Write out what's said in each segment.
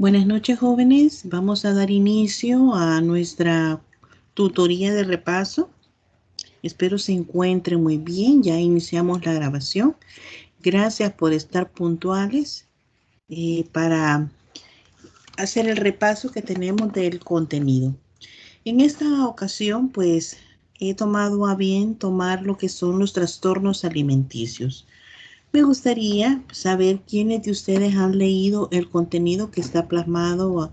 Buenas noches, jóvenes. Vamos a dar inicio a nuestra tutoría de repaso. Espero se encuentren muy bien. Ya iniciamos la grabación. Gracias por estar puntuales para hacer el repaso que tenemos del contenido. En esta ocasión, pues, he tomado a bien tomar lo que son los trastornos alimenticios. Me gustaría saber quiénes de ustedes han leído el contenido que está plasmado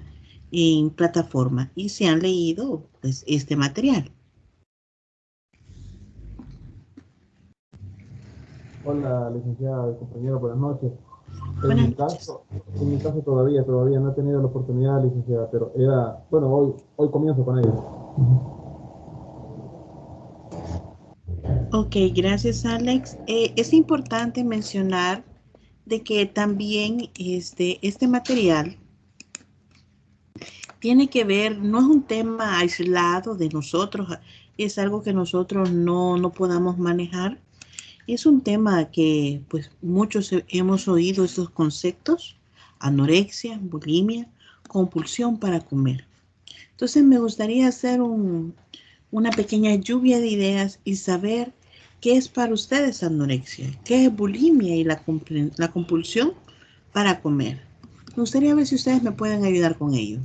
en plataforma y si han leído pues, este material. Hola, licenciada, compañero, buenas noches. En Buenas mi noches. caso, en mi caso todavía no he tenido la oportunidad, licenciada, pero bueno, hoy comienzo con ello. Ok, gracias Alex. Es importante mencionar de que también este material tiene que ver, no es un tema aislado de nosotros, es algo que nosotros no podamos manejar. Es un tema que pues muchos hemos oído estos conceptos: anorexia, bulimia, compulsión para comer. Entonces me gustaría hacer una pequeña lluvia de ideas y saber qué es para ustedes anorexia, qué es bulimia y la compulsión para comer. Me gustaría ver si ustedes me pueden ayudar con ello.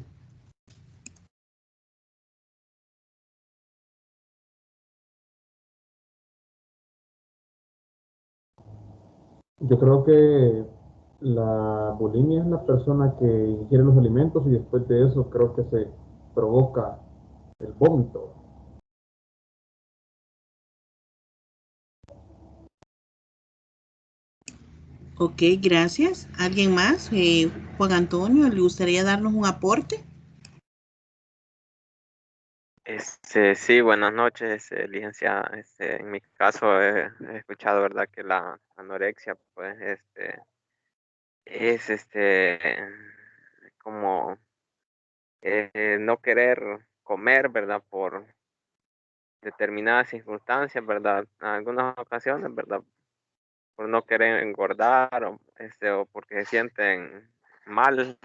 Yo creo que la bulimia es la persona que ingiere los alimentos y después de eso creo que se provoca el vómito. Ok, gracias. ¿Alguien más? Juan Antonio, ¿le gustaría darnos un aporte? Sí, buenas noches, licenciada. En mi caso he escuchado, ¿verdad?, que la anorexia, pues, es, como no querer comer, ¿verdad?, por determinadas circunstancias, ¿verdad? En algunas ocasiones, ¿verdad?, por no querer engordar o porque se sienten mal,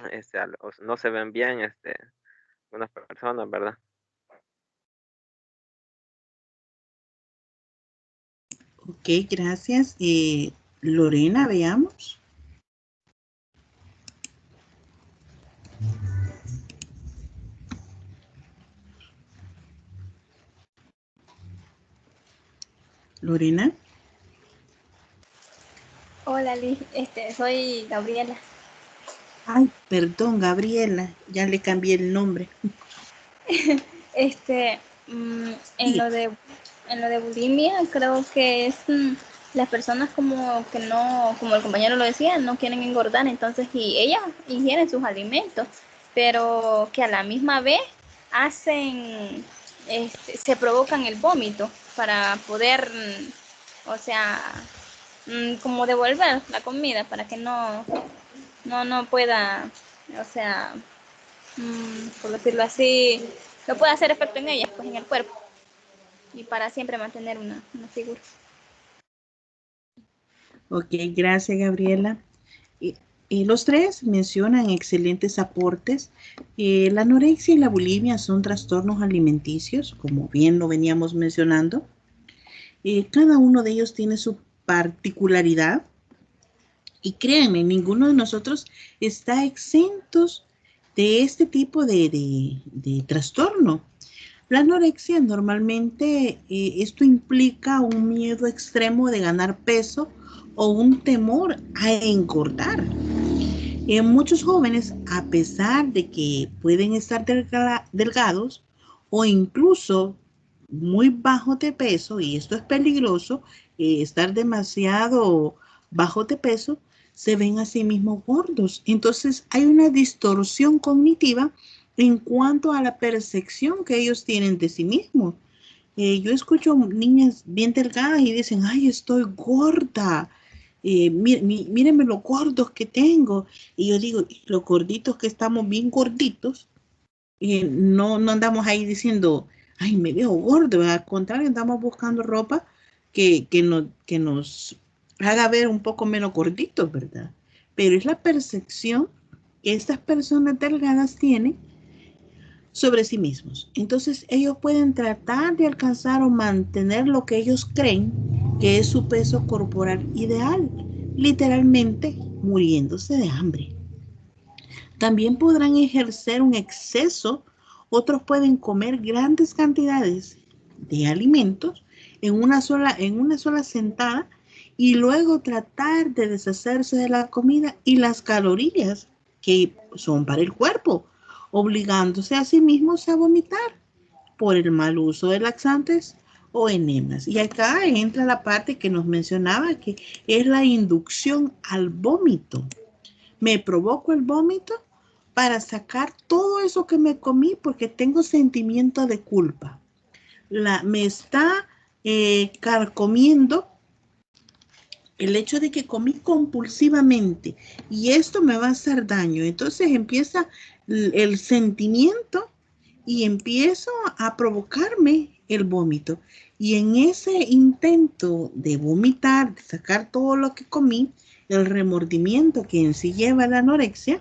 o no se ven bien, algunas personas, ¿verdad? Ok, gracias. Lorena, veamos. Lorena. Hola, Liz. Soy Gabriela. Ay, perdón, Gabriela, ya le cambié el nombre. Este, mm, en Diga. lo de, en lo de bulimia, creo que es las personas como que no, como el compañero lo decía, no quieren engordar, entonces y ellas ingieren sus alimentos, pero que a la misma vez hacen, se provocan el vómito para poder, o sea, como devolver la comida para que no pueda, o sea, por decirlo así, no puede hacer efecto en ella, pues en el cuerpo, y para siempre mantener una figura. Ok, gracias, Gabriela. Y, y los tres mencionan excelentes aportes. La anorexia y la bulimia son trastornos alimenticios, como bien lo veníamos mencionando. Cada uno de ellos tiene su particularidad. Y créanme, ninguno de nosotros está exentos de este tipo de trastorno. La anorexia normalmente esto implica un miedo extremo de ganar peso o un temor a engordar. Muchos jóvenes, a pesar de que pueden estar delgados o incluso muy bajos de peso, y esto es peligroso, estar demasiado bajo de peso, se ven a sí mismos gordos. Entonces hay una distorsión cognitiva en cuanto a la percepción que ellos tienen de sí mismos. Yo escucho niñas bien delgadas y dicen, ay, estoy gorda. Mírenme los gordos que tengo. Y yo digo, los gorditos que estamos bien gorditos, no andamos ahí diciendo, ay, me veo gordo. Al contrario, andamos buscando ropa que nos haga ver un poco menos gorditos, ¿verdad? Pero es la percepción que estas personas delgadas tienen sobre sí mismos. Entonces ellos pueden tratar de alcanzar o mantener lo que ellos creen que es su peso corporal ideal, literalmente muriéndose de hambre. También podrán ejercer un exceso, otros pueden comer grandes cantidades de alimentos en una sola sentada y luego tratar de deshacerse de la comida y las calorías que son para el cuerpo, obligándose a sí mismos a vomitar por el mal uso de laxantes o enemas. Y acá entra la parte que nos mencionaba, que es la inducción al vómito. Me provoco el vómito para sacar todo eso que me comí porque tengo sentimiento de culpa. Me está carcomiendo el hecho de que comí compulsivamente y esto me va a hacer daño. Entonces empieza el sentimiento y empiezo a provocarme el vómito. Y en ese intento de vomitar, de sacar todo lo que comí, el remordimiento que en sí lleva la anorexia,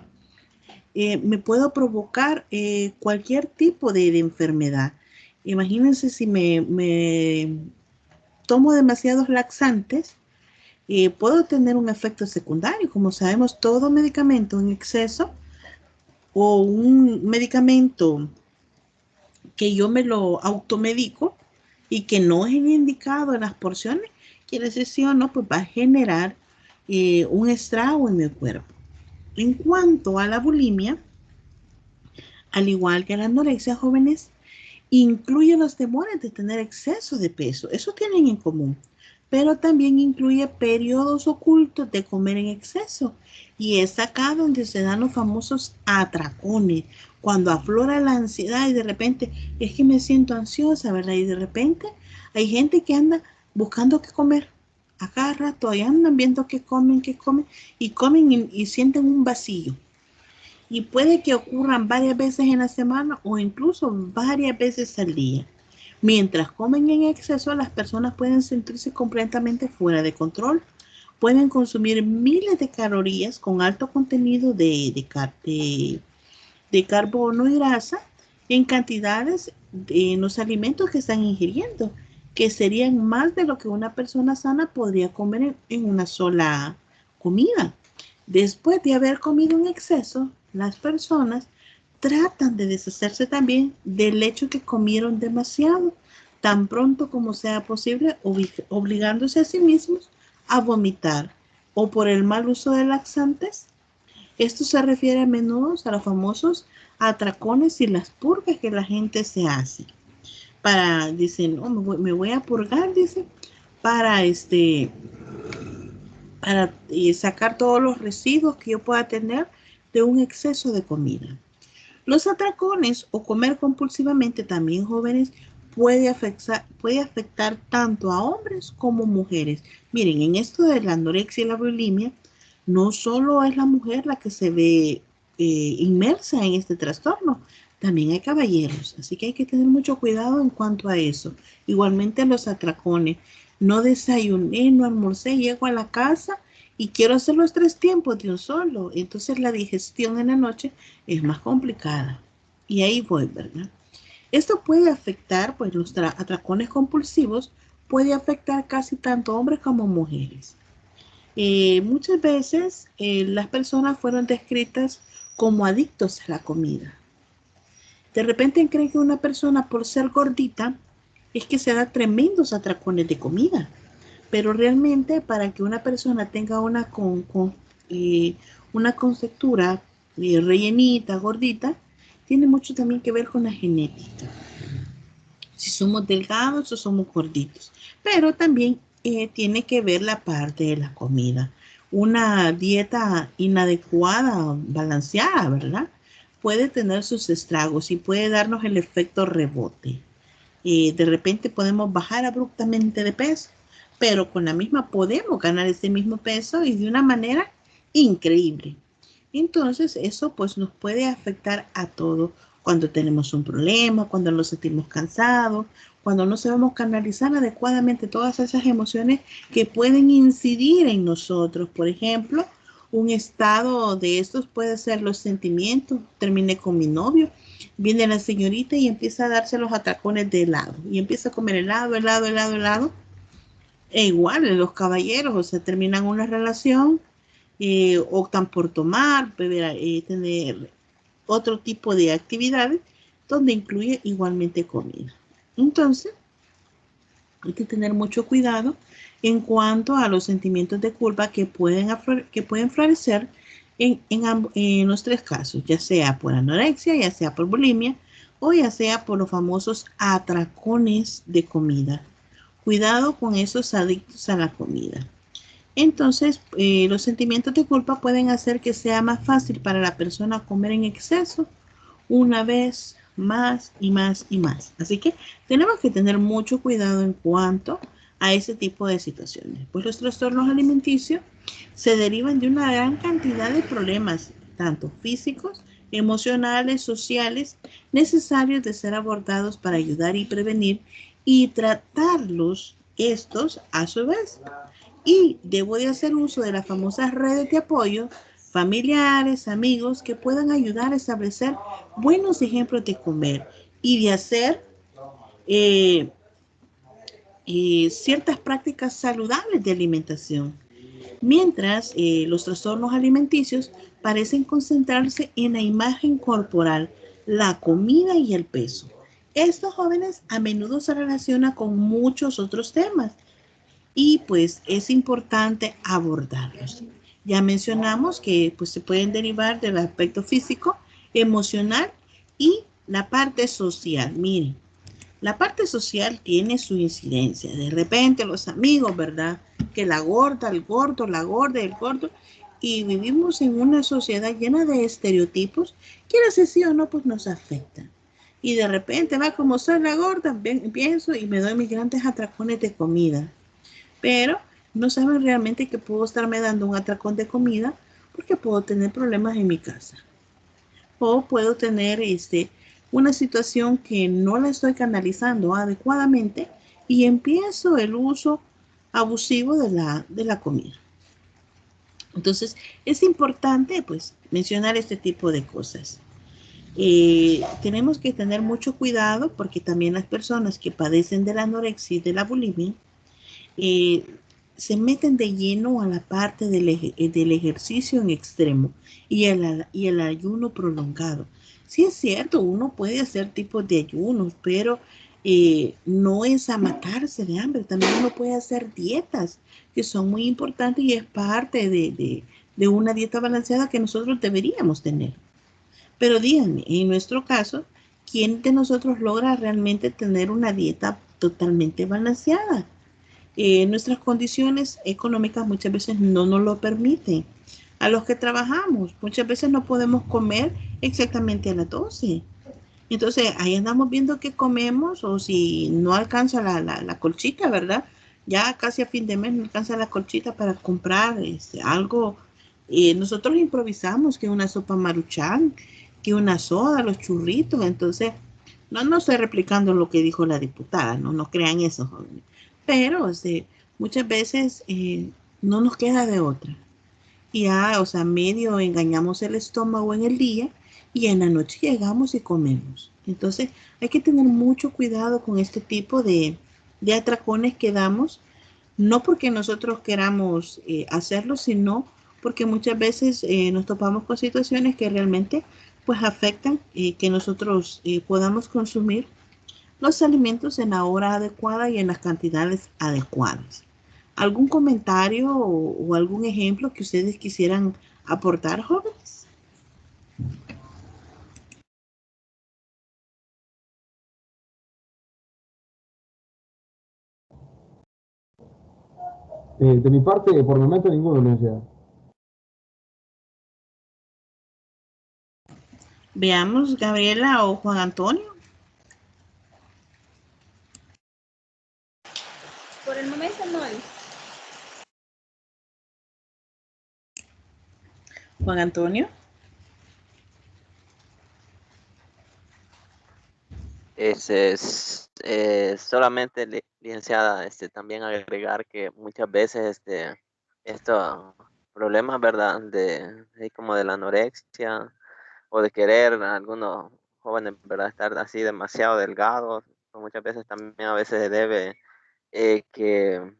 me puedo provocar cualquier tipo de enfermedad. Imagínense si me tomo demasiados laxantes, puedo tener un efecto secundario. Como sabemos, todo medicamento en exceso o un medicamento que yo me lo automedico y que no es indicado en las porciones, quiere decir sí o no, pues va a generar un estrago en mi cuerpo. En cuanto a la bulimia, al igual que la anorexia, jóvenes, incluye los temores de tener exceso de peso. Eso tienen en común. Pero también incluye periodos ocultos de comer en exceso. Y es acá donde se dan los famosos atracones. Cuando aflora la ansiedad y de repente es que me siento ansiosa, ¿verdad? Y de repente hay gente que anda buscando qué comer. A cada rato ahí andan viendo qué comen, y comen y sienten un vacío. Y puede que ocurran varias veces en la semana o incluso varias veces al día. Mientras comen en exceso, las personas pueden sentirse completamente fuera de control. Pueden consumir miles de calorías con alto contenido de carbono y grasa en cantidades en los alimentos que están ingiriendo, que serían más de lo que una persona sana podría comer en una sola comida. Después de haber comido en exceso, las personas tratan de deshacerse también del hecho que comieron demasiado, tan pronto como sea posible, obligándose a sí mismos a vomitar o por el mal uso de laxantes. Esto se refiere a menudo a los famosos atracones y las purgas que la gente se hace. Dicen, oh, me voy a purgar, dice, para sacar todos los residuos que yo pueda tener de un exceso de comida. Los atracones o comer compulsivamente también, jóvenes, puede afectar tanto a hombres como mujeres. Miren, en esto de la anorexia y la bulimia, no solo es la mujer la que se ve inmersa en este trastorno, también hay caballeros, así que hay que tener mucho cuidado en cuanto a eso. Igualmente los atracones, no desayuné, no almorcé, llego a la casa y quiero hacer los 3 tiempos de un solo, entonces la digestión en la noche es más complicada. Y ahí voy, ¿verdad? Esto puede afectar, pues los atracones compulsivos puede afectar casi tanto hombres como mujeres. Muchas veces las personas fueron descritas como adictos a la comida. De repente creen que una persona por ser gordita es que se da tremendos atracones de comida, pero realmente para que una persona tenga una conceptura rellenita, gordita, tiene mucho también que ver con la genética. Si somos delgados o somos gorditos, pero también tiene que ver la parte de la comida. Una dieta inadecuada, balanceada, ¿verdad? Puede tener sus estragos y puede darnos el efecto rebote. De repente podemos bajar abruptamente de peso, pero con la misma podemos ganar ese mismo peso y de una manera increíble. Entonces eso pues nos puede afectar a todos cuando tenemos un problema, cuando nos sentimos cansados, cuando no sabemos canalizar adecuadamente todas esas emociones que pueden incidir en nosotros. Por ejemplo, Un estado de estos puede ser los sentimientos. Terminé con mi novio, viene la señorita y empieza a darse los atracones de helado. Y empieza a comer helado, helado, helado, helado. E igual los caballeros, o sea, terminan una relación, optan por tomar, beber, tener otro tipo de actividades donde incluye igualmente comida. Entonces, hay que tener mucho cuidado en cuanto a los sentimientos de culpa que pueden florecer en los tres casos, ya sea por anorexia, ya sea por bulimia o ya sea por los famosos atracones de comida. Cuidado con esos adictos a la comida. Entonces, los sentimientos de culpa pueden hacer que sea más fácil para la persona comer en exceso una vez más y más y más. Así que tenemos que tener mucho cuidado en cuanto a ese tipo de situaciones. Pues los trastornos alimenticios se derivan de una gran cantidad de problemas, tanto físicos, emocionales, sociales, necesarios de ser abordados para ayudar y prevenir y tratarlos estos a su vez. Y debo de hacer uso de las famosas redes de apoyo, familiares, amigos, que puedan ayudar a establecer buenos ejemplos de comer y de hacer eh, ciertas prácticas saludables de alimentación. Mientras los trastornos alimenticios parecen concentrarse en la imagen corporal, la comida y el peso. Estos jóvenes a menudo se relacionan con muchos otros temas y pues es importante abordarlos. Ya mencionamos que pues se pueden derivar del aspecto físico, emocional y la parte social. Miren, la parte social tiene su incidencia. De repente los amigos, ¿verdad? Que la gorda, el gordo, la gorda, el gordo. Y vivimos en una sociedad llena de estereotipos que no sé sí o no, pues nos afectan. Y de repente va como soy la gorda, pienso y me doy mis grandes atracones de comida, pero no saben realmente que puedo estarme dando un atracón de comida porque puedo tener problemas en mi casa o puedo tener una situación que no la estoy canalizando adecuadamente y empiezo el uso abusivo de la comida. Entonces es importante pues mencionar este tipo de cosas. Tenemos que tener mucho cuidado porque también las personas que padecen de la anorexia y de la bulimia eh, se meten de lleno a la parte del ejercicio en extremo y el ayuno prolongado. Sí es cierto, uno puede hacer tipos de ayunos, pero no es a matarse de hambre. También uno puede hacer dietas que son muy importantes y es parte de una dieta balanceada que nosotros deberíamos tener. Pero díganme, en nuestro caso, ¿quién de nosotros logra realmente tener una dieta totalmente balanceada? Nuestras condiciones económicas muchas veces no nos lo permiten. A los que trabajamos, muchas veces no podemos comer exactamente a las 12. Entonces, ahí andamos viendo qué comemos o si no alcanza la colchita, ¿verdad? Ya casi a fin de mes no alcanza la colchita para comprar algo. Nosotros improvisamos que una sopa maruchan, que una soda, los churritos. Entonces, no estoy replicando lo que dijo la diputada, no crean eso, jóvenes. Pero muchas veces no nos queda de otra. Y o sea, medio engañamos el estómago en el día y en la noche llegamos y comemos. Entonces, hay que tener mucho cuidado con este tipo de atracones que damos, no porque nosotros queramos hacerlo, sino porque muchas veces nos topamos con situaciones que realmente pues afectan que nosotros podamos consumir los alimentos en la hora adecuada y en las cantidades adecuadas. ¿Algún comentario o algún ejemplo que ustedes quisieran aportar, jóvenes? De mi parte, por el momento, ninguno, licenciada. Veamos, Gabriela o Juan Antonio. Por el momento no. Juan Antonio. Solamente licenciada, también agregar que muchas veces estos problemas, ¿verdad? De como de la anorexia o de querer a algunos jóvenes, ¿verdad? Estar así demasiado delgados. Pues muchas veces también a veces se debe que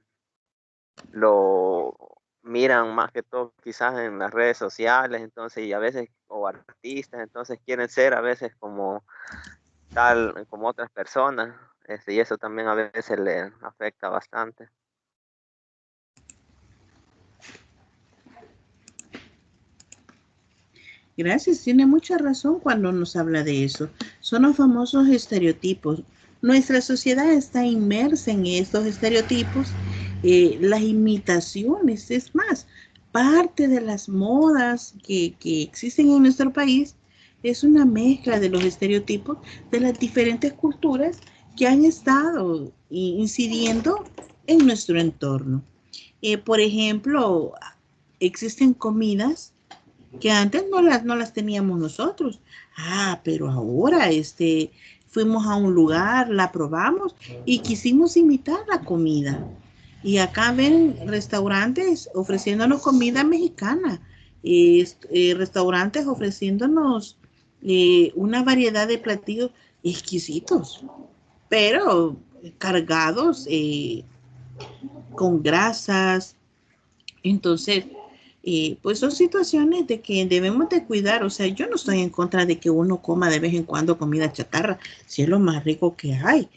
lo miran más que todo quizás en las redes sociales, entonces, y a veces, o artistas, entonces quieren ser a veces como tal, como otras personas, y eso también a veces le afecta bastante. Gracias, tiene mucha razón cuando nos habla de eso. Son los famosos estereotipos. Nuestra sociedad está inmersa en estos estereotipos, las imitaciones, es más, parte de las modas que existen en nuestro país es una mezcla de los estereotipos de las diferentes culturas que han estado incidiendo en nuestro entorno. Por ejemplo, existen comidas que antes no las teníamos nosotros. Ah, pero ahora fuimos a un lugar, la probamos y quisimos imitar la comida. Y acá ven restaurantes ofreciéndonos comida mexicana, restaurantes ofreciéndonos una variedad de platillos exquisitos, pero cargados con grasas. Entonces, pues son situaciones de que debemos de cuidar. O sea, yo no estoy en contra de que uno coma de vez en cuando comida chatarra, si es lo más rico que hay.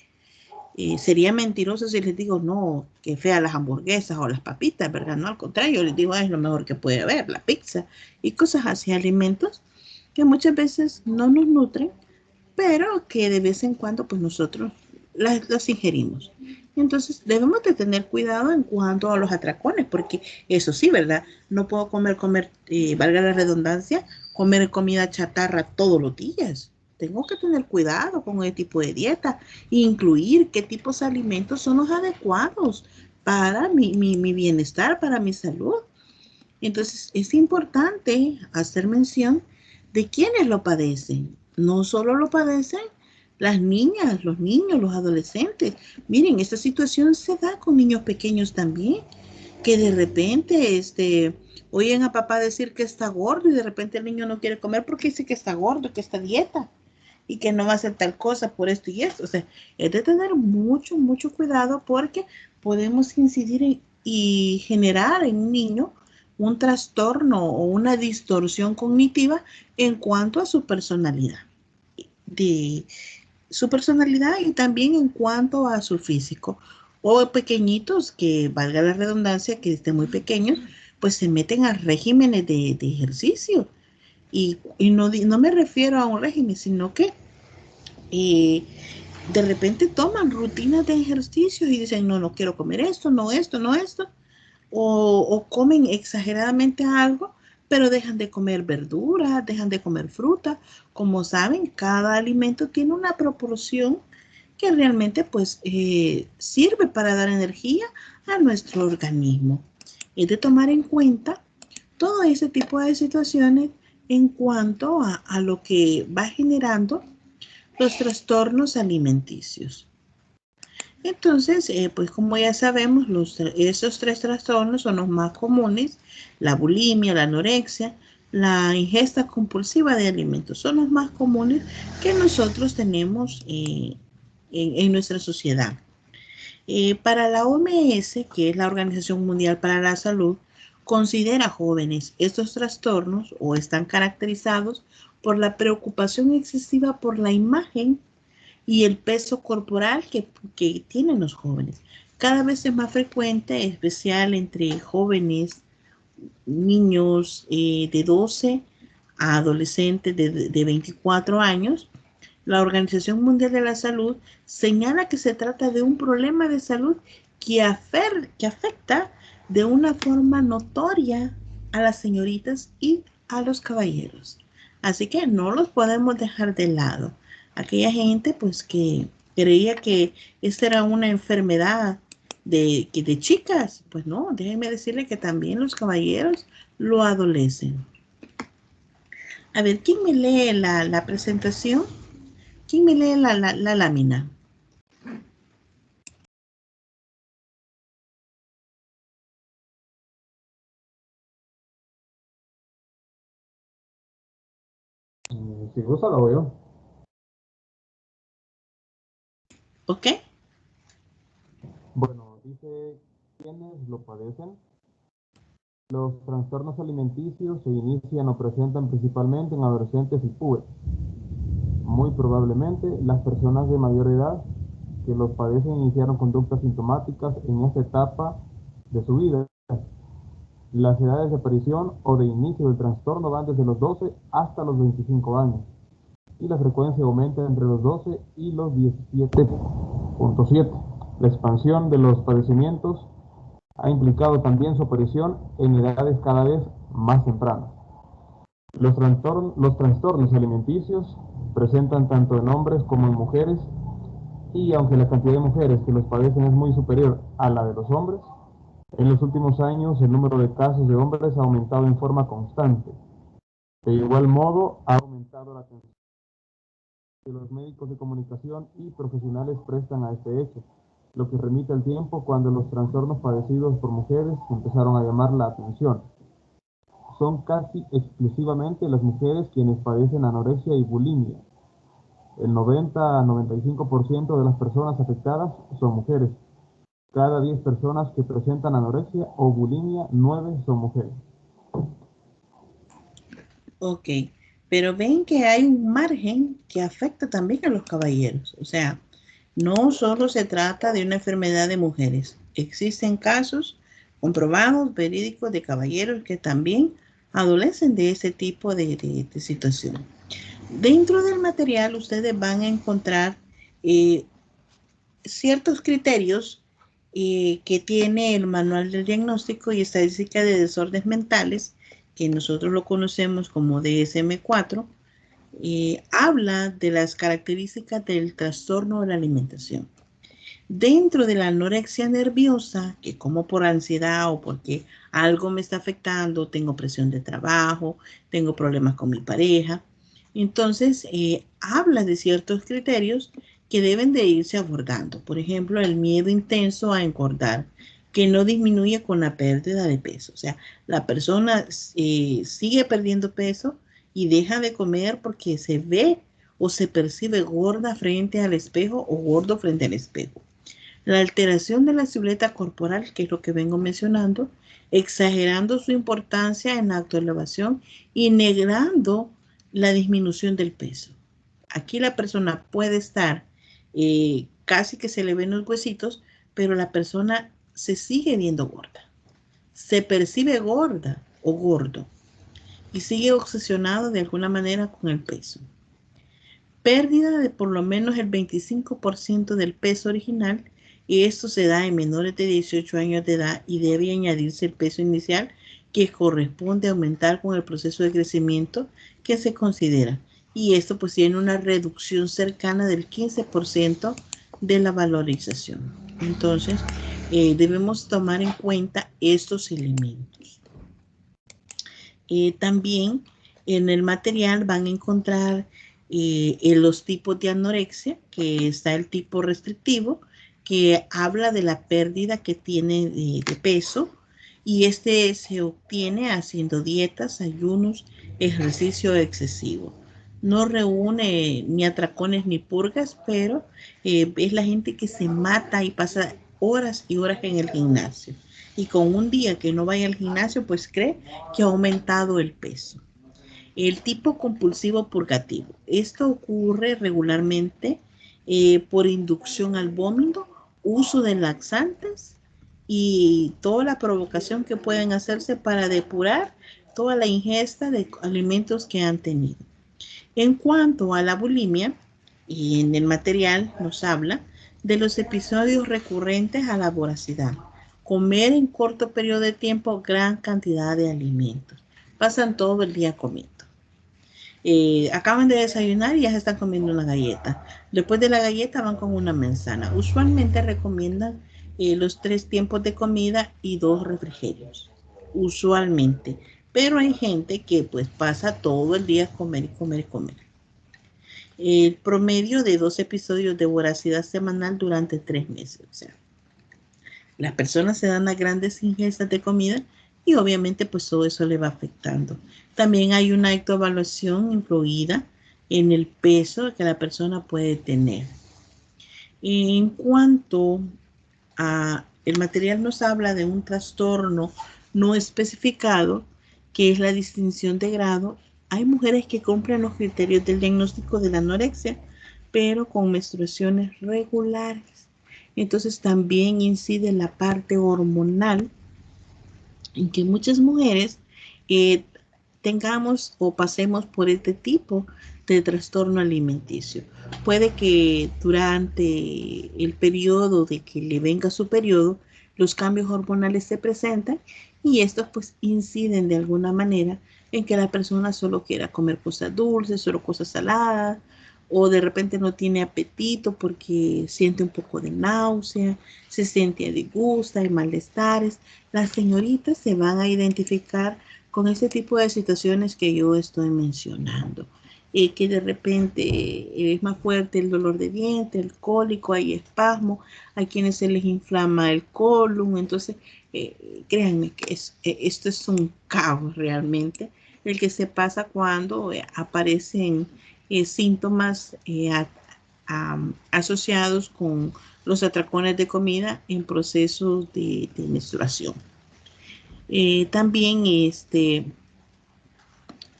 Sería mentiroso si les digo, no, que fea las hamburguesas o las papitas, ¿verdad? No, al contrario, les digo, es lo mejor que puede haber, la pizza y cosas así, alimentos que muchas veces no nos nutren, pero que de vez en cuando pues nosotros las ingerimos. Entonces debemos de tener cuidado en cuanto a los atracones, porque eso sí, ¿verdad? No puedo valga la redundancia, comer comida chatarra todos los días. Tengo que tener cuidado con el tipo de dieta e incluir qué tipos de alimentos son los adecuados para mi bienestar, para mi salud. Entonces, es importante hacer mención de quienes lo padecen. No solo lo padecen las niñas, los niños, los adolescentes. Miren, esta situación se da con niños pequeños también, que de repente oyen a papá decir que está gordo y de repente el niño no quiere comer porque dice que está gordo, que está a dieta y que no va a hacer tal cosa por esto y esto. O sea, es de tener mucho, mucho cuidado porque podemos incidir y generar en un niño un trastorno o una distorsión cognitiva en cuanto a de su personalidad y también en cuanto a su físico. O pequeñitos que, valga la redundancia, que estén muy pequeños, pues se meten a regímenes de ejercicio. Y no me refiero a un régimen, sino que eh, de repente toman rutinas de ejercicio y dicen, no, no quiero comer esto, no esto, no esto, o comen exageradamente algo, pero dejan de comer verduras, dejan de comer fruta. Como saben, cada alimento tiene una proporción que realmente pues sirve para dar energía a nuestro organismo. Es de tomar en cuenta todo ese tipo de situaciones en cuanto a lo que va generando los trastornos alimenticios. Entonces, pues como ya sabemos, esos tres trastornos son los más comunes: la bulimia, la anorexia, la ingesta compulsiva de alimentos. Son los más comunes que nosotros tenemos en nuestra sociedad. Para la OMS, que es la Organización Mundial para la Salud, considera jóvenes estos trastornos o están caracterizados por la preocupación excesiva por la imagen y el peso corporal que tienen los jóvenes. Cada vez es más frecuente, especial entre jóvenes, niños de 12 a adolescentes de 24 años. La Organización Mundial de la Salud señala que se trata de un problema de salud que afecta de una forma notoria a las señoritas y a los caballeros. Así que no los podemos dejar de lado. Aquella gente pues que creía que esta era una enfermedad de chicas, pues no, déjenme decirle que también los caballeros lo adolecen. A ver, ¿quién me lee la presentación? ¿Quién me lee la lámina? Si gusta, lo veo. ¿Ok? Bueno, dice quiénes lo padecen. Los trastornos alimenticios se inician o presentan principalmente en adolescentes y pubertos. Muy probablemente las personas de mayor edad que los padecen iniciaron conductas sintomáticas en esta etapa de su vida. Las edades de aparición o de inicio del trastorno van desde los 12 hasta los 25 años y la frecuencia aumenta entre los 12 y los 17.7. La expansión de los padecimientos ha implicado también su aparición en edades cada vez más tempranas. Los trastornos alimenticios presentan tanto en hombres como en mujeres y aunque la cantidad de mujeres que los padecen es muy superior a la de los hombres, en los últimos años el número de casos de hombres ha aumentado en forma constante. De igual modo, ha aumentado la atención que los médicos de comunicación y profesionales prestan a este hecho, lo que remite al tiempo cuando los trastornos padecidos por mujeres empezaron a llamar la atención. Son casi exclusivamente las mujeres quienes padecen anorexia y bulimia. El 90 a 95% de las personas afectadas son mujeres. Cada 10 personas que presentan anorexia o bulimia, 9 son mujeres. Ok, pero ven que hay un margen que afecta también a los caballeros. O sea, no solo se trata de una enfermedad de mujeres. Existen casos comprobados, verídicos, de caballeros que también adolecen de ese tipo de situación. Dentro del material ustedes van a encontrar ciertos criterios que tiene el Manual del Diagnóstico y Estadística de Desórdenes Mentales, que nosotros lo conocemos como DSM-4, habla de las características del trastorno de la alimentación. Dentro de la anorexia nerviosa, que como por ansiedad o porque algo me está afectando, tengo presión de trabajo, tengo problemas con mi pareja, entonces habla de ciertos criterios que deben de irse abordando. Por ejemplo, el miedo intenso a engordar, que no disminuye con la pérdida de peso. O sea, la persona sigue perdiendo peso y deja de comer porque se ve o se percibe gorda frente al espejo o gordo frente al espejo. La alteración de la silueta corporal, que es lo que vengo mencionando, exagerando su importancia en la autoelevación y negando la disminución del peso. Aquí la persona puede estar casi que se le ven los huesitos, pero la persona se sigue viendo gorda. Se percibe gorda o gordo y sigue obsesionado de alguna manera con el peso. Pérdida de por lo menos el 25% del peso original, y esto se da en menores de 18 años de edad y debe añadirse el peso inicial que corresponde aumentar con el proceso de crecimiento que se considera. Y esto pues tiene una reducción cercana del 15% de la valorización. Entonces debemos tomar en cuenta estos elementos. También en el material van a encontrar en los tipos de anorexia, que está el tipo restrictivo, que habla de la pérdida que tiene de peso, y este se obtiene haciendo dietas, ayunos, ejercicio excesivo. No reúne ni atracones ni purgas, pero es la gente que se mata y pasa horas y horas en el gimnasio. Y con un día que no vaya al gimnasio, pues cree que ha aumentado el peso. El tipo compulsivo purgativo. Esto ocurre regularmente por inducción al vómito, uso de laxantes y toda la provocación que pueden hacerse para depurar toda la ingesta de alimentos que han tenido. En cuanto a la bulimia, y en el material nos habla de los episodios recurrentes a la voracidad. Comer en corto periodo de tiempo gran cantidad de alimentos. Pasan todo el día comiendo. Acaban de desayunar y ya se están comiendo una galleta. Después de la galleta van con una manzana. Usualmente recomiendan los 3 tiempos de comida y 2 refrigerios. Usualmente. Pero hay gente que pues pasa todo el día comer y comer y comer. El promedio de 2 episodios de voracidad semanal durante 3 meses. O sea, las personas se dan a grandes ingestas de comida y obviamente pues todo eso le va afectando. También hay una autoevaluación influida en el peso que la persona puede tener. En cuanto a el material, nos habla de un trastorno no especificado, que es la distinción de grado. Hay mujeres que cumplen los criterios del diagnóstico de la anorexia, pero con menstruaciones regulares. Entonces también incide la parte hormonal, en que muchas mujeres tengamos o pasemos por este tipo de trastorno alimenticio. Puede que durante el periodo de que le venga su periodo, los cambios hormonales se presentan y estos pues inciden de alguna manera en que la persona solo quiera comer cosas dulces, solo cosas saladas, o de repente no tiene apetito porque siente un poco de náusea, se siente disgusta, hay malestares. Las señoritas se van a identificar con ese tipo de situaciones que yo estoy mencionando. Que de repente es más fuerte el dolor de diente, el cólico, hay espasmo, hay quienes se les inflama el colon. Entonces, créanme que esto es un caos realmente, el que se pasa cuando aparecen síntomas asociados con los atracones de comida en procesos de menstruación. También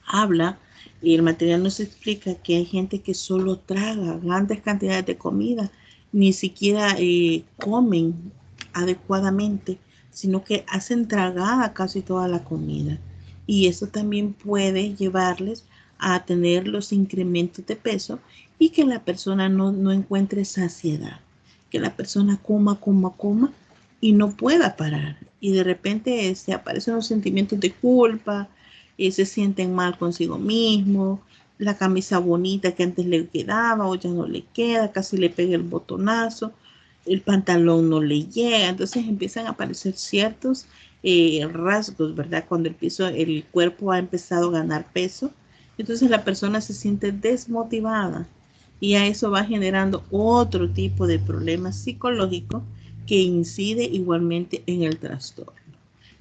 habla, y el material nos explica que hay gente que solo traga grandes cantidades de comida, ni siquiera comen adecuadamente, sino que hacen tragada casi toda la comida. Y eso también puede llevarles a tener los incrementos de peso y que la persona no encuentre saciedad, que la persona coma y no pueda parar. Y de repente aparecen los sentimientos de culpa, se sienten mal consigo mismo, la camisa bonita que antes le quedaba o ya no le queda, casi le pega el botonazo, el pantalón no le llega. Entonces empiezan a aparecer ciertos rasgos, ¿verdad? Cuando el cuerpo ha empezado a ganar peso, entonces la persona se siente desmotivada y a eso va generando otro tipo de problemas psicológicos que incide igualmente en el trastorno.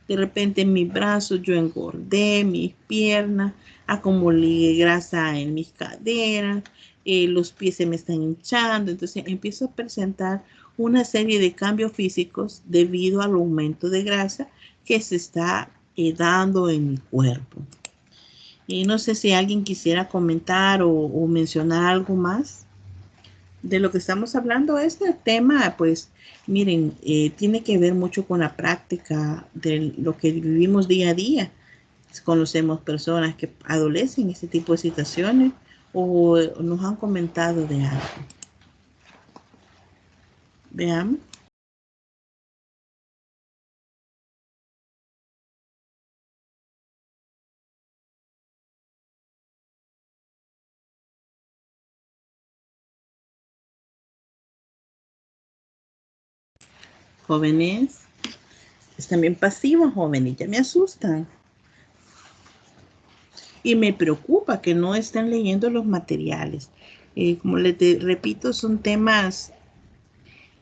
De repente en mis brazos yo engordé, mis piernas, acumulé grasa en mis caderas, los pies se me están hinchando. Entonces empiezo a presentar una serie de cambios físicos debido al aumento de grasa que se está dando en mi cuerpo. Y no sé si alguien quisiera comentar o mencionar algo más de lo que estamos hablando. Este tema, pues, miren, tiene que ver mucho con la práctica de lo que vivimos día a día. Conocemos personas que adolecen este tipo de situaciones o nos han comentado de algo. Veamos. Jóvenes, están bien pasivos, jóvenes, ya me asustan. Y me preocupa que no estén leyendo los materiales. Como les repito, son temas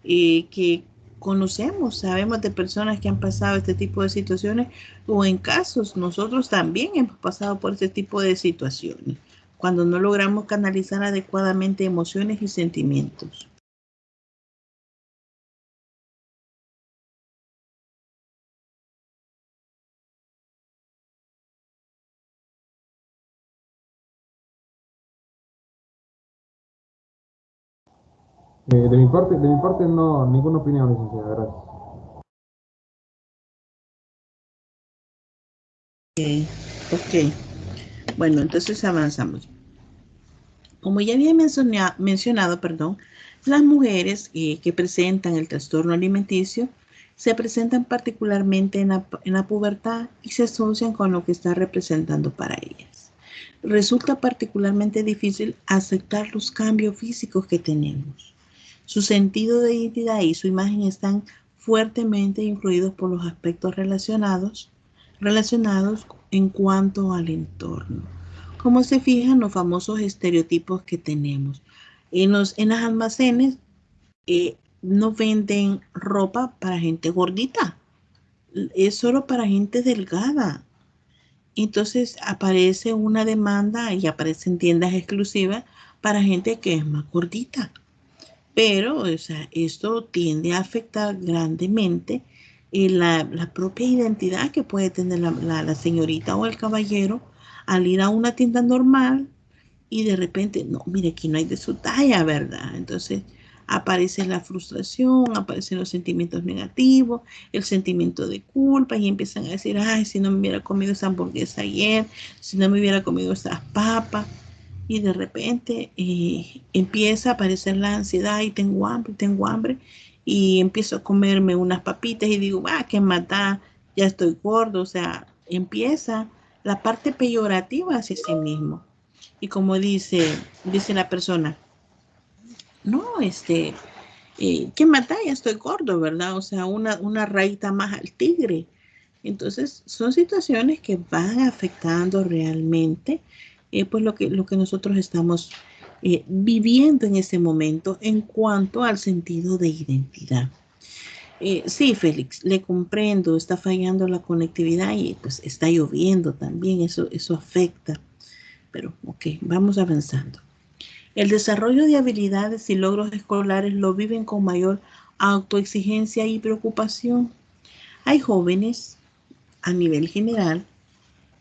que conocemos, sabemos de personas que han pasado este tipo de situaciones, o en casos nosotros también hemos pasado por este tipo de situaciones, cuando no logramos canalizar adecuadamente emociones y sentimientos. De mi parte no, ninguna opinión, licenciada, gracias. Ok, bueno, entonces avanzamos. Como ya había mencionado, las mujeres que presentan el trastorno alimenticio se presentan particularmente en la pubertad y se asocian con lo que está representando para ellas. Resulta particularmente difícil aceptar los cambios físicos que tenemos. Su sentido de identidad y su imagen están fuertemente influidos por los aspectos relacionados en cuanto al entorno. Como se fijan los famosos estereotipos que tenemos. En los almacenes no venden ropa para gente gordita, es solo para gente delgada. entonces aparece una demanda y aparecen tiendas exclusivas para gente que es más gordita. Pero, o sea, esto tiende a afectar grandemente la propia identidad que puede tener la señorita o el caballero al ir a una tienda normal y de repente, no, mire, aquí no hay de su talla, ¿verdad? Entonces aparece la frustración, aparecen los sentimientos negativos, el sentimiento de culpa y empiezan a decir, ay, si no me hubiera comido esa hamburguesa ayer, si no me hubiera comido esas papas. Y de repente empieza a aparecer la ansiedad y tengo hambre y empiezo a comerme unas papitas y digo, qué mata, ya estoy gordo, o sea, empieza la parte peyorativa hacia sí mismo. Y como dice la persona, no, ¿qué mata? Ya estoy gordo, ¿verdad? O sea, una rayita más al tigre. Entonces, son situaciones que van afectando realmente pues lo que nosotros estamos viviendo en ese momento en cuanto al sentido de identidad. Sí, Félix, le comprendo, está fallando la conectividad y pues está lloviendo también, eso afecta. Pero, ok, vamos avanzando. El desarrollo de habilidades y logros escolares lo viven con mayor autoexigencia y preocupación. Hay jóvenes a nivel general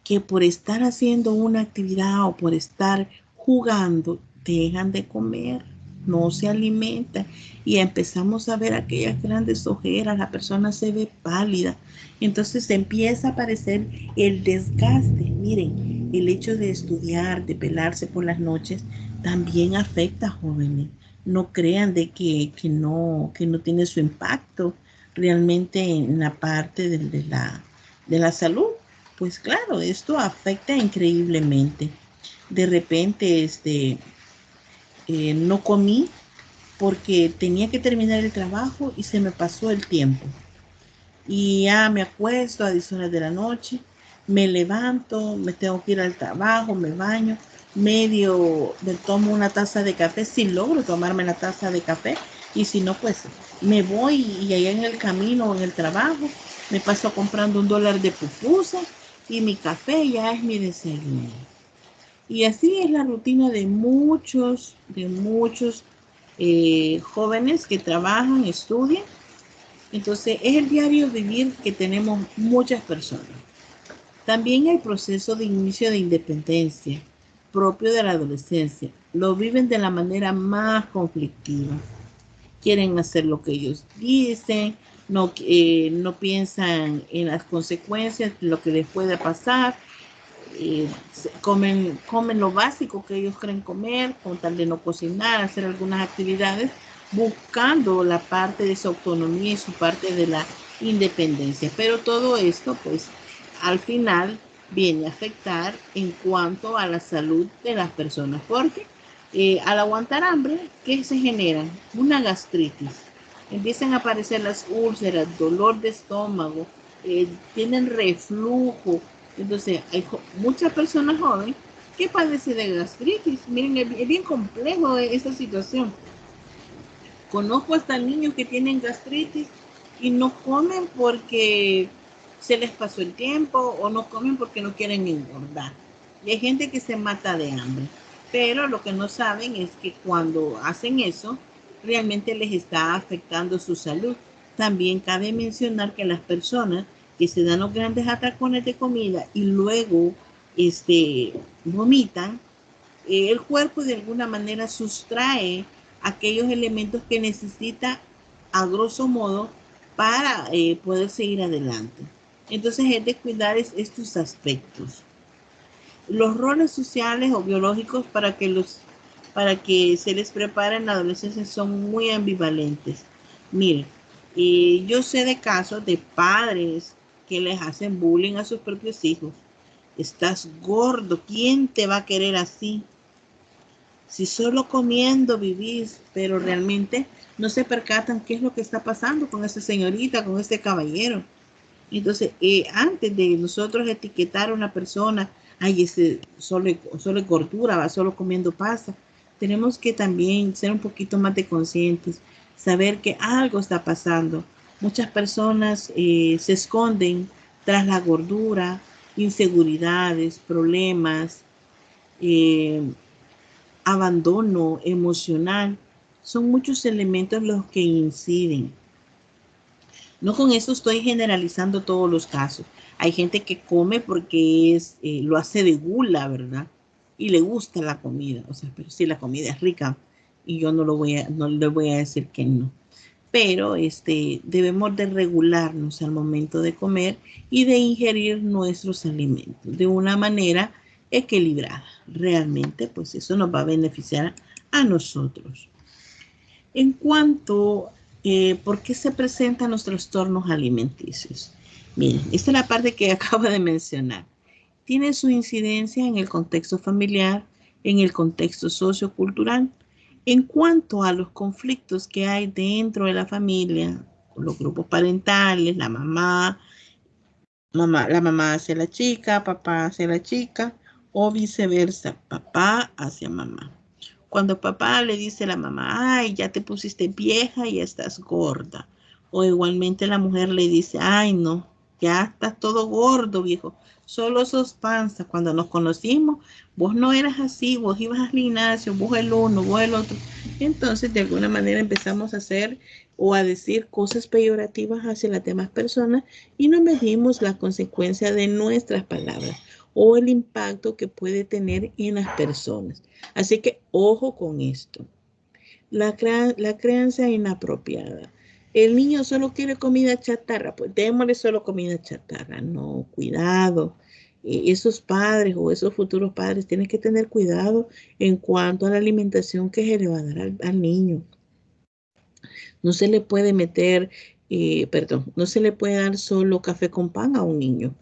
que por estar haciendo una actividad o por estar jugando dejan de comer, no se alimentan y empezamos a ver aquellas grandes ojeras, la persona se ve pálida, entonces empieza a aparecer el desgaste. Miren, el hecho de estudiar, de pelarse por las noches, también afecta a jóvenes. No crean que no tiene su impacto realmente en la parte de la salud. Pues claro, esto afecta increíblemente. De repente, no comí porque tenía que terminar el trabajo y se me pasó el tiempo. Y ya me acuesto a 10 horas de la noche, me levanto, me tengo que ir al trabajo, me baño, me tomo una taza de café, si logro tomarme la taza de café, y si no, pues me voy y allá en el camino o en el trabajo me paso comprando $1 de pupusa y mi café ya es mi desayuno. Y así es la rutina de muchos jóvenes que trabajan, estudian. Entonces es el diario vivir que tenemos muchas personas. También el proceso de inicio de independencia propio de la adolescencia lo viven de la manera más conflictiva. Quieren hacer lo que ellos dicen, no piensan en las consecuencias de lo que les puede pasar, comen lo básico que ellos creen comer, con tal de no cocinar, hacer algunas actividades, buscando la parte de su autonomía y su parte de la independencia. Pero todo esto, pues, al final viene a afectar en cuanto a la salud de las personas, porque al aguantar hambre, ¿qué se genera? Una gastritis. Empiezan a aparecer las úlceras, dolor de estómago, tienen reflujo. Entonces, hay muchas personas jóvenes que padecen de gastritis. Miren, es bien complejo esta situación. Conozco hasta niños que tienen gastritis y no comen porque se les pasó el tiempo o no comen porque no quieren engordar. Y hay gente que se mata de hambre. Pero lo que no saben es que cuando hacen eso, realmente les está afectando su salud. También cabe mencionar que las personas que se dan los grandes atracones de comida y luego vomitan, el cuerpo de alguna manera sustrae aquellos elementos que necesita a grosso modo para poder seguir adelante. Entonces es de cuidar estos aspectos. Los roles sociales o biológicos para que se les prepare en la adolescencia son muy ambivalentes. Miren, yo sé de casos de padres que les hacen bullying a sus propios hijos. Estás gordo, ¿quién te va a querer así? Si solo comiendo vivís, pero realmente no se percatan qué es lo que está pasando con esa señorita, con este caballero. Entonces, antes de nosotros etiquetar a una persona, ay, solo es gordura, va solo comiendo pasta, tenemos que también ser un poquito más de conscientes, saber que algo está pasando. Muchas personas se esconden tras la gordura, inseguridades, problemas, abandono emocional. Son muchos elementos los que inciden. No con eso estoy generalizando todos los casos. Hay gente que come porque lo hace de gula, ¿verdad? Y le gusta la comida. O sea, pero si la comida es rica y yo no le voy a decir que no. Pero debemos de regularnos al momento de comer y de ingerir nuestros alimentos de una manera equilibrada. Realmente, pues eso nos va a beneficiar a nosotros. En cuanto ¿por qué se presentan los trastornos alimenticios? Miren, esta es la parte que acabo de mencionar. Tiene su incidencia en el contexto familiar, en el contexto sociocultural. En cuanto a los conflictos que hay dentro de la familia, los grupos parentales, la mamá hacia la chica, papá hacia la chica, o viceversa, papá hacia mamá. Cuando papá le dice a la mamá, ay, ya te pusiste vieja y ya estás gorda. O igualmente la mujer le dice, ay, no, ya estás todo gordo, viejo. Solo sos panza. Cuando nos conocimos, vos no eras así, vos ibas al gimnasio, vos el uno, vos el otro. Entonces, de alguna manera empezamos a hacer o a decir cosas peyorativas hacia las demás personas y no medimos la consecuencia de nuestras palabras o el impacto que puede tener en las personas. Así que ojo con esto. La crianza inapropiada. El niño solo quiere comida chatarra, pues démosle solo comida chatarra. No, cuidado. Esos padres o esos futuros padres tienen que tener cuidado en cuanto a la alimentación que se le va a dar al niño. No se le puede meter, no se le puede dar solo café con pan a un niño.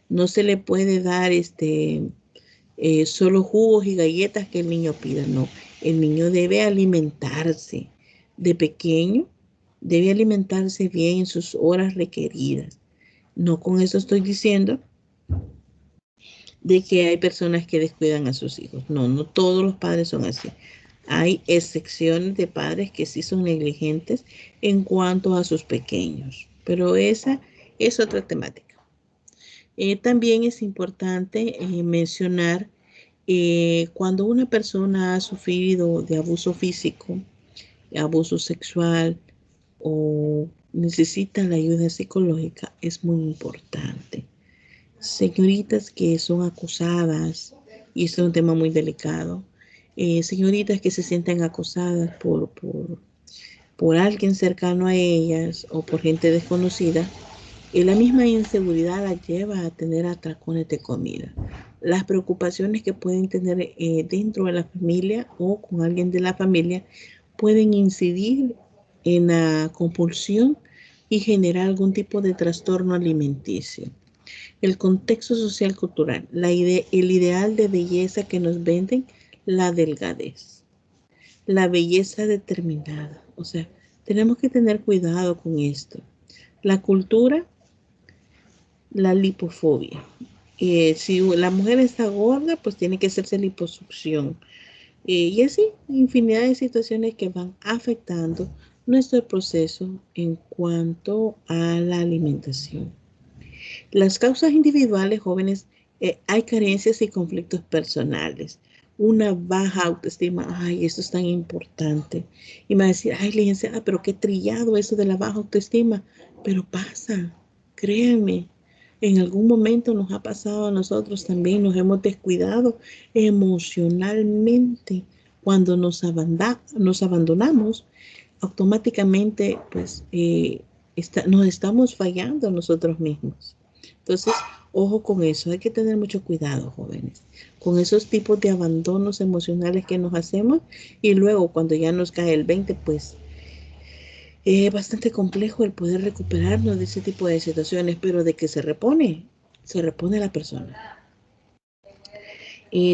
No se le puede dar solo jugos y galletas que el niño pida. No, el niño debe alimentarse de pequeño, debe alimentarse bien en sus horas requeridas. No con eso estoy diciendo de que hay personas que descuidan a sus hijos. No, no todos los padres son así. Hay excepciones de padres que sí son negligentes en cuanto a sus pequeños, pero esa es otra temática. También es importante mencionar cuando una persona ha sufrido de abuso físico, abuso sexual o necesita la ayuda psicológica, es muy importante. Señoritas que son acusadas, y esto es un tema muy delicado, señoritas que se sienten acosadas por alguien cercano a ellas o por gente desconocida, la misma inseguridad la lleva a tener atracones de comida. Las preocupaciones que pueden tener dentro de la familia o con alguien de la familia pueden incidir en la compulsión y generar algún tipo de trastorno alimenticio. El contexto social cultural, el ideal de belleza que nos venden, la delgadez, la belleza determinada. O sea, tenemos que tener cuidado con esto. La cultura, la lipofobia. Si la mujer está gorda, pues tiene que hacerse liposucción. Y así, infinidad de situaciones que van afectando nuestro proceso en cuanto a la alimentación. Las causas individuales, jóvenes, hay carencias y conflictos personales. Una baja autoestima, ay, esto es tan importante. Y me va a decir, ay, licenciada, pero qué trillado eso de la baja autoestima. Pero pasa, créanme. En algún momento nos ha pasado a nosotros también, nos hemos descuidado emocionalmente. Cuando nos abandonamos, automáticamente pues nos estamos fallando a nosotros mismos. Entonces, ojo con eso, hay que tener mucho cuidado, jóvenes, con esos tipos de abandonos emocionales que nos hacemos y luego cuando ya nos cae el 20, pues es bastante complejo el poder recuperarnos de ese tipo de situaciones, pero de que se repone la persona.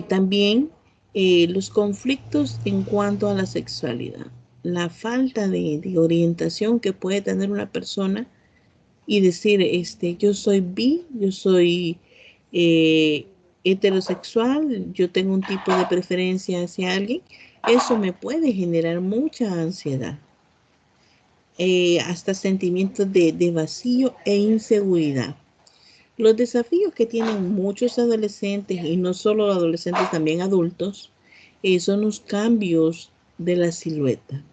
También los conflictos en cuanto a la sexualidad, la falta de orientación que puede tener una persona y decir, yo soy bi, yo soy heterosexual, yo tengo un tipo de preferencia hacia alguien, eso me puede generar mucha ansiedad. Hasta sentimientos de vacío e inseguridad. Los desafíos que tienen muchos adolescentes, y no solo adolescentes, también adultos, son los cambios de la silueta.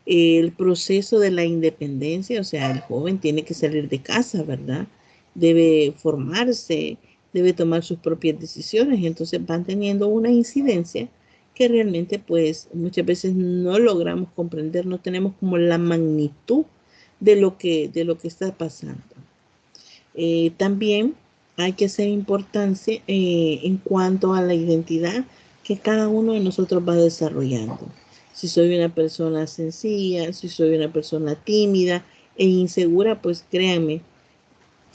El proceso de la independencia, o sea, el joven tiene que salir de casa, ¿verdad? Debe formarse, debe tomar sus propias decisiones, y entonces van teniendo una incidencia que realmente pues muchas veces no logramos comprender, no tenemos como la magnitud de lo que está pasando. También hay que hacer importancia en cuanto a la identidad que cada uno de nosotros va desarrollando. Si soy una persona sencilla, si soy una persona tímida e insegura, pues créanme,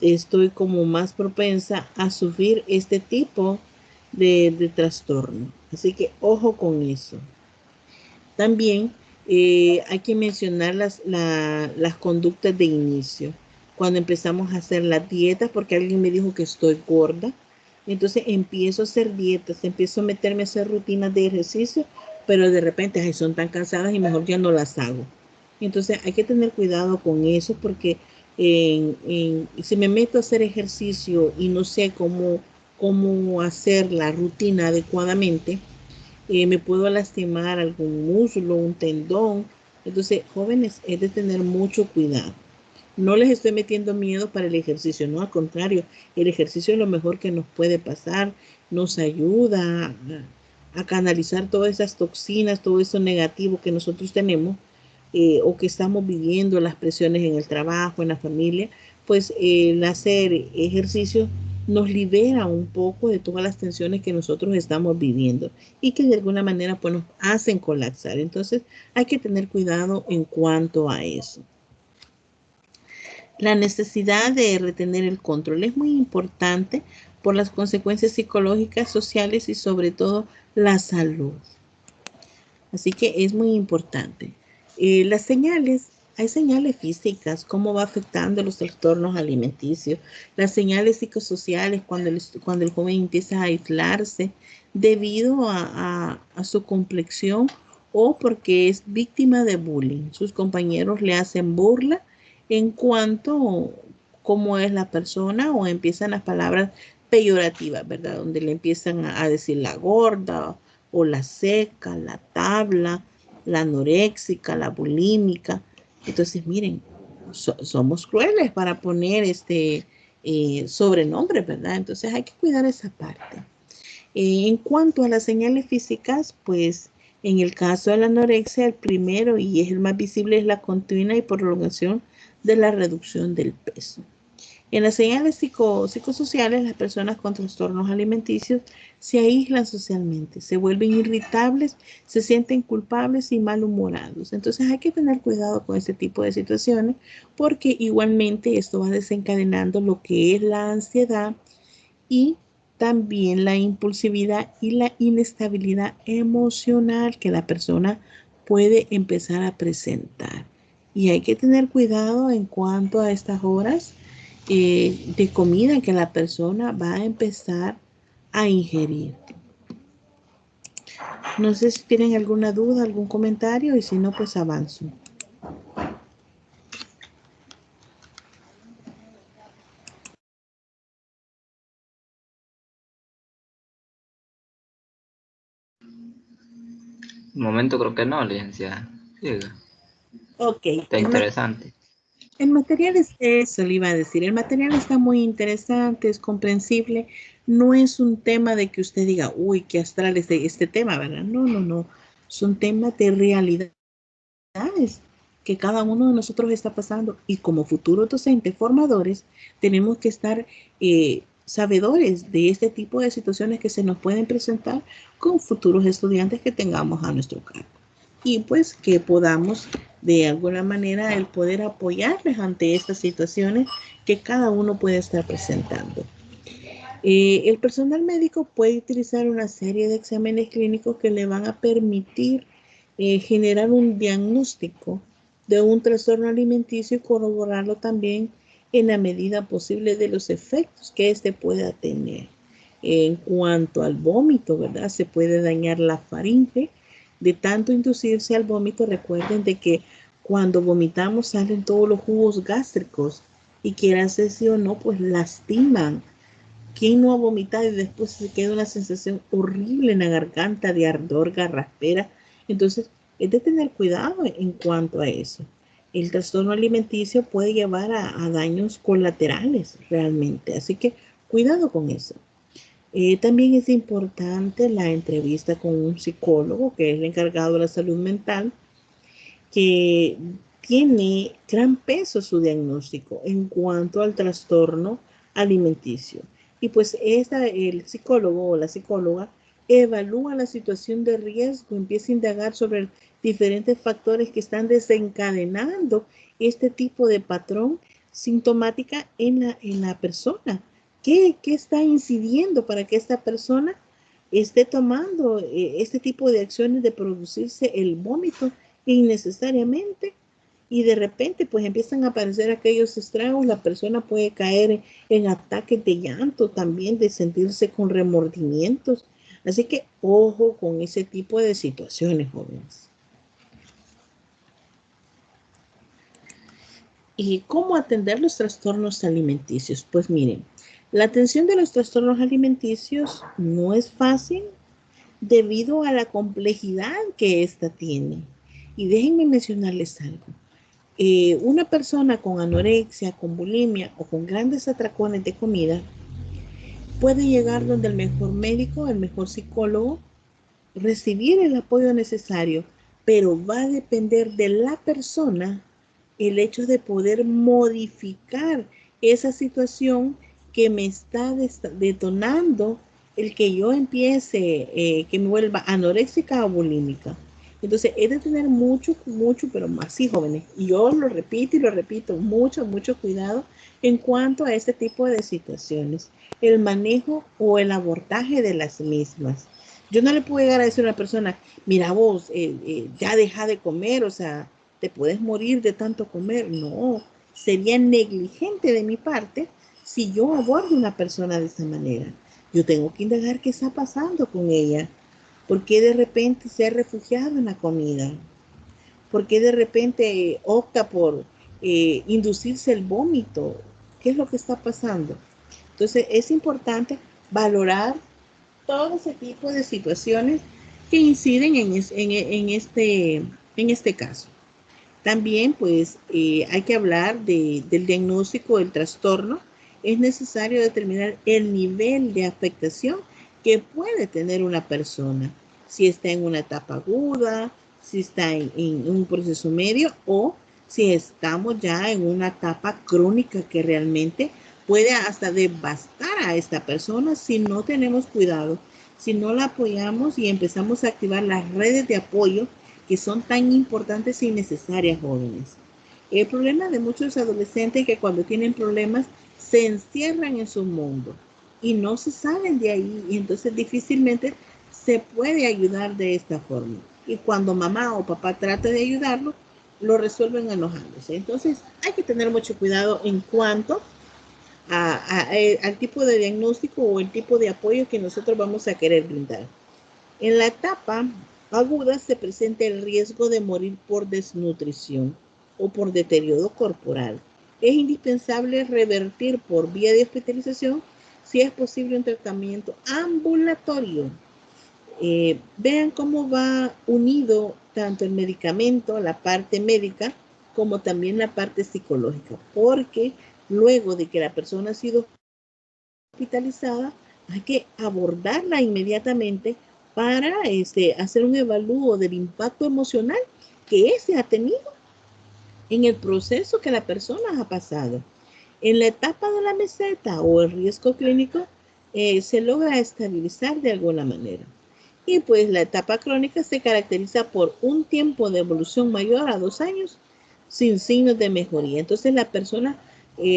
estoy como más propensa a sufrir este tipo de trastorno. Así que ojo con eso. También hay que mencionar las conductas de inicio. Cuando empezamos a hacer las dietas, porque alguien me dijo que estoy gorda, entonces empiezo a hacer dietas, empiezo a meterme a hacer rutinas de ejercicio, pero de repente ay, son tan cansadas y mejor ya no las hago. Entonces hay que tener cuidado con eso porque si me meto a hacer ejercicio y no sé cómo hacer la rutina adecuadamente, me puedo lastimar algún muslo, un tendón. Entonces, jóvenes, es de tener mucho cuidado. No les estoy metiendo miedo para el ejercicio, no, al contrario, el ejercicio es lo mejor que nos puede pasar, nos ayuda a canalizar todas esas toxinas, todo eso negativo que nosotros tenemos o que estamos viviendo, las presiones en el trabajo, en la familia, pues el hacer ejercicio nos libera un poco de todas las tensiones que nosotros estamos viviendo y que de alguna manera pues nos hacen colapsar. Entonces hay que tener cuidado en cuanto a eso. La necesidad de retener el control es muy importante por las consecuencias psicológicas, sociales y sobre todo la salud. Así que es muy importante. Las señales, hay señales físicas, cómo va afectando los trastornos alimenticios, las señales psicosociales cuando el joven empieza a aislarse debido a su complexión o porque es víctima de bullying. Sus compañeros le hacen burla en cuanto cómo es la persona o empiezan las palabras peyorativas, ¿verdad? Donde le empiezan a decir la gorda o la seca, la tabla, la anoréxica, la bulímica. Entonces, miren, somos crueles para poner sobrenombre, ¿verdad? Entonces hay que cuidar esa parte. En cuanto a las señales físicas, pues en el caso de la anorexia, el primero y es el más visible es la continua y prolongación de la reducción del peso. En las señales psicosociales, las personas con trastornos alimenticios se aíslan socialmente, se vuelven irritables, se sienten culpables y malhumorados. Entonces hay que tener cuidado con este tipo de situaciones porque igualmente esto va desencadenando lo que es la ansiedad y también la impulsividad y la inestabilidad emocional que la persona puede empezar a presentar. Y hay que tener cuidado en cuanto a estas horas de comida que la persona va a empezar a ingerir. No sé si tienen alguna duda, algún comentario y si no, pues avanzo. Un momento creo que no, licenciada. Siga. Ok. Está interesante. El material es eso, le iba a decir. El material está muy interesante, es comprensible. No es un tema de que usted diga, uy, qué astral este tema, ¿verdad? No, no, no. Son temas de realidades que cada uno de nosotros está pasando. Y como futuros docentes formadores, tenemos que estar sabedores de este tipo de situaciones que se nos pueden presentar con futuros estudiantes que tengamos a nuestro cargo. Y pues que podamos de alguna manera el poder apoyarles ante estas situaciones que cada uno puede estar presentando. El personal médico puede utilizar una serie de exámenes clínicos que le van a permitir generar un diagnóstico de un trastorno alimenticio y corroborarlo también en la medida posible de los efectos que éste pueda tener. En cuanto al vómito, ¿verdad? Se puede dañar la faringe. De tanto inducirse al vómito, recuerden de que cuando vomitamos salen todos los jugos gástricos y quiera sí o no, pues lastiman. ¿Quién no ha vomitado y después se queda una sensación horrible en la garganta de ardor, garraspera? Entonces, es de tener cuidado en cuanto a eso. El trastorno alimenticio puede llevar a daños colaterales realmente, así que cuidado con eso. También es importante la entrevista con un psicólogo, que es el encargado de la salud mental, que tiene gran peso su diagnóstico en cuanto al trastorno alimenticio. Y pues el psicólogo o la psicóloga evalúa la situación de riesgo, empieza a indagar sobre diferentes factores que están desencadenando este tipo de patrón sintomática en la persona. ¿Qué está incidiendo para que esta persona esté tomando este tipo de acciones de producirse el vómito innecesariamente? Y de repente pues empiezan a aparecer aquellos estragos, la persona puede caer en ataques de llanto también, de sentirse con remordimientos. Así que ojo con ese tipo de situaciones, jóvenes. ¿Y cómo atender los trastornos alimenticios? Pues miren, la atención de los trastornos alimenticios no es fácil debido a la complejidad que ésta tiene. Y déjenme mencionarles algo. Una persona con anorexia, con bulimia o con grandes atracones de comida puede llegar donde el mejor médico, el mejor psicólogo, recibir el apoyo necesario, pero va a depender de la persona el hecho de poder modificar esa situación que me está detonando el que yo empiece, que me vuelva anoréxica o bulímica. Entonces, es de tener mucho, pero más sí, jóvenes. Y yo lo repito y lo repito, mucho cuidado en cuanto a este tipo de situaciones. El manejo o el abordaje de las mismas. Yo no le puedo llegar a decir a una persona, mira vos, ya deja de comer, o sea, te puedes morir de tanto comer. No, sería negligente de mi parte si yo abordo a una persona de esa manera. Yo tengo que indagar qué está pasando con ella. ¿Por qué de repente se ha refugiado en la comida? ¿Por qué de repente opta por inducirse el vómito? ¿Qué es lo que está pasando? Entonces es importante valorar todo ese tipo de situaciones que inciden en este caso. También pues hay que hablar del diagnóstico del trastorno. Es necesario determinar el nivel de afectación que puede tener una persona, si está en una etapa aguda, si está en un proceso medio o si estamos ya en una etapa crónica que realmente puede hasta devastar a esta persona si no tenemos cuidado, si no la apoyamos y empezamos a activar las redes de apoyo que son tan importantes y necesarias, jóvenes. El problema de muchos adolescentes es que cuando tienen problemas se encierran en su mundo y no se salen de ahí y entonces difícilmente se puede ayudar de esta forma. Y cuando mamá o papá trata de ayudarlo, lo resuelven enojándose. Entonces hay que tener mucho cuidado en cuanto al tipo de diagnóstico o el tipo de apoyo que nosotros vamos a querer brindar. En la etapa aguda se presenta el riesgo de morir por desnutrición o por deterioro corporal. Es indispensable revertir por vía de hospitalización si es posible un tratamiento ambulatorio. Vean cómo va unido tanto el medicamento, la parte médica, como también la parte psicológica, porque luego de que la persona ha sido hospitalizada, hay que abordarla inmediatamente para hacer un evalúo del impacto emocional que ese ha tenido en el proceso que la persona ha pasado. En la etapa de la meseta o el riesgo clínico se logra estabilizar de alguna manera. Y pues la etapa crónica se caracteriza por un tiempo de evolución mayor a 2 años sin signos de mejoría. Entonces la persona,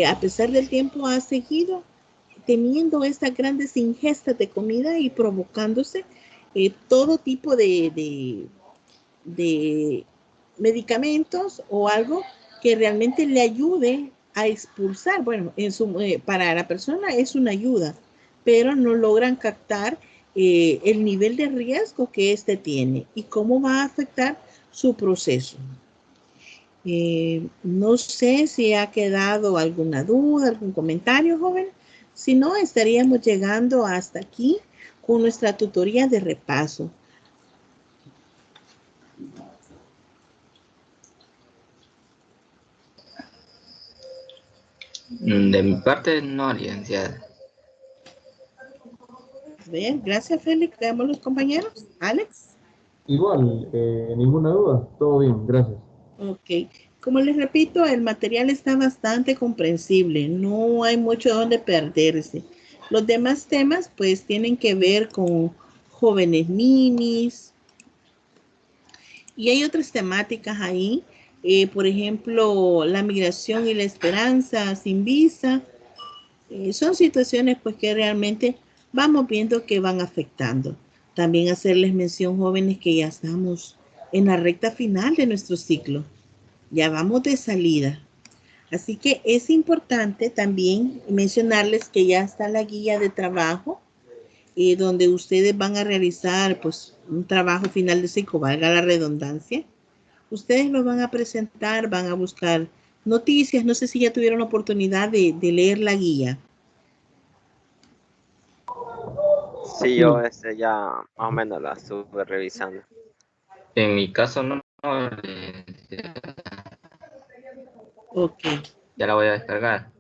a pesar del tiempo, ha seguido teniendo estas grandes ingestas de comida y provocándose todo tipo de medicamentos o algo que realmente le ayude a expulsar. Bueno, para la persona es una ayuda, pero no logran captar el nivel de riesgo que éste tiene y cómo va a afectar su proceso. No sé si ha quedado alguna duda, algún comentario, joven. Si no, estaríamos llegando hasta aquí con nuestra tutoría de repaso. De mi parte, no, licenciada. Bien, gracias, Félix. Veamos los compañeros. Alex. Igual, ninguna duda, todo bien, gracias. Ok. Como les repito, el material está bastante comprensible. No hay mucho donde perderse. Los demás temas, pues, tienen que ver con jóvenes ninis. Y hay otras temáticas ahí. Por ejemplo, la migración y la esperanza sin visa. Son situaciones pues que realmente vamos viendo que van afectando. También hacerles mención, jóvenes, que ya estamos en la recta final de nuestro ciclo. Ya vamos de salida. Así que es importante también mencionarles que ya está la guía de trabajo, donde ustedes van a realizar pues un trabajo final de ciclo, valga la redundancia. Ustedes lo van a presentar, van a buscar noticias. No sé si ya tuvieron la oportunidad de leer la guía. Sí, yo ya más o menos la estuve revisando. En mi caso, no, licenciada. Ok. Ya la voy a descargar.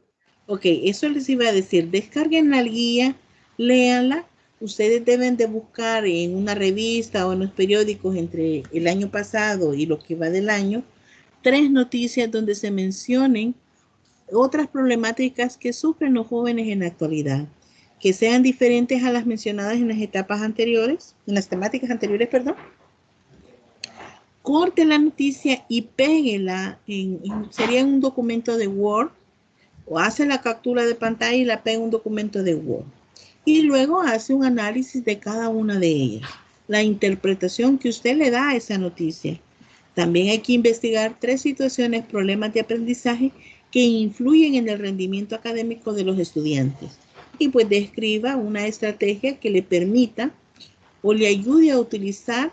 Ok, eso les iba a decir. Descarguen la guía, léanla. Ustedes deben de buscar en una revista o en los periódicos entre el año pasado y lo que va del año, 3 noticias donde se mencionen otras problemáticas que sufren los jóvenes en la actualidad, que sean diferentes a las mencionadas en las etapas anteriores, en las temáticas anteriores, perdón. Corte la noticia y péguela sería un documento de Word, o hace la captura de pantalla y la pega en un documento de Word. Y luego hace un análisis de cada una de ellas, la interpretación que usted le da a esa noticia. También hay que investigar 3 situaciones, problemas de aprendizaje que influyen en el rendimiento académico de los estudiantes. Y pues describa una estrategia que le permita o le ayude a utilizar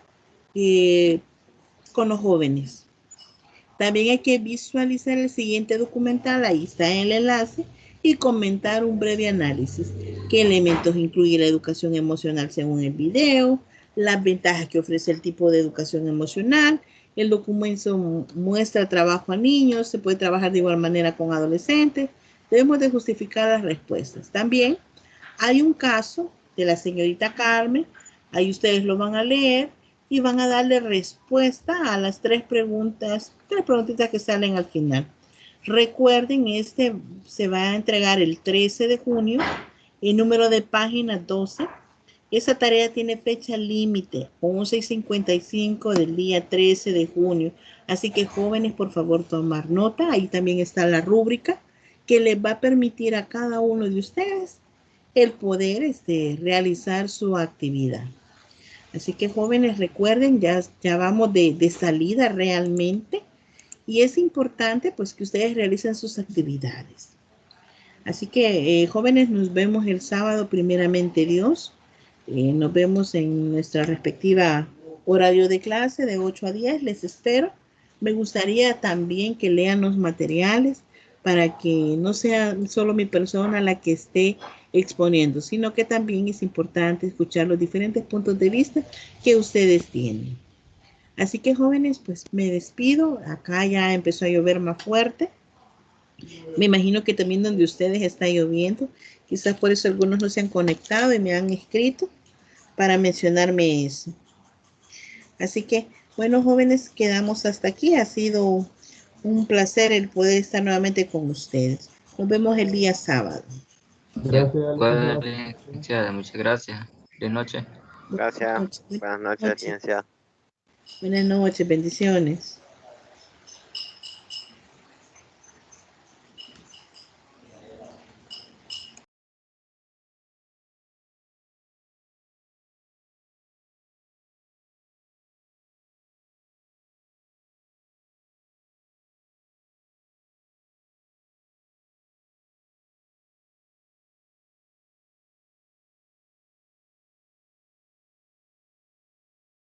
con los jóvenes. También hay que visualizar el siguiente documental, ahí está el enlace, y comentar un breve análisis. ¿Qué elementos incluye la educación emocional según el video? Las ventajas que ofrece el tipo de educación emocional. El documento muestra trabajo a niños, se puede trabajar de igual manera con adolescentes. Debemos de justificar las respuestas. También hay un caso de la señorita Carmen, ahí ustedes lo van a leer y van a darle respuesta a las 3 preguntitas que salen al final. Recuerden, este se va a entregar el 13 de junio, el número de páginas 12. Esa tarea tiene fecha límite, 11:55 del día 13 de junio. Así que, jóvenes, por favor, tomar nota. Ahí también está la rúbrica que les va a permitir a cada uno de ustedes el poder realizar su actividad. Así que, jóvenes, recuerden, ya vamos de salida realmente, y es importante pues que ustedes realicen sus actividades. Así que, jóvenes, nos vemos el sábado, primeramente Dios. Nos vemos en nuestra respectiva horario de clase de 8 a 10. Les espero. Me gustaría también que lean los materiales para que no sea solo mi persona la que esté exponiendo, sino que también es importante escuchar los diferentes puntos de vista que ustedes tienen. Así que, jóvenes, pues me despido. Acá ya empezó a llover más fuerte. Me imagino que también donde ustedes está lloviendo. Quizás por eso algunos no se han conectado y me han escrito para mencionarme eso. Así que, bueno, jóvenes, quedamos hasta aquí. Ha sido un placer el poder estar nuevamente con ustedes. Nos vemos el día sábado. Gracias, Licenciada, muchas gracias. Buenas noches. Gracias. Buenas noches, licenciada. Buenas noches, bendiciones.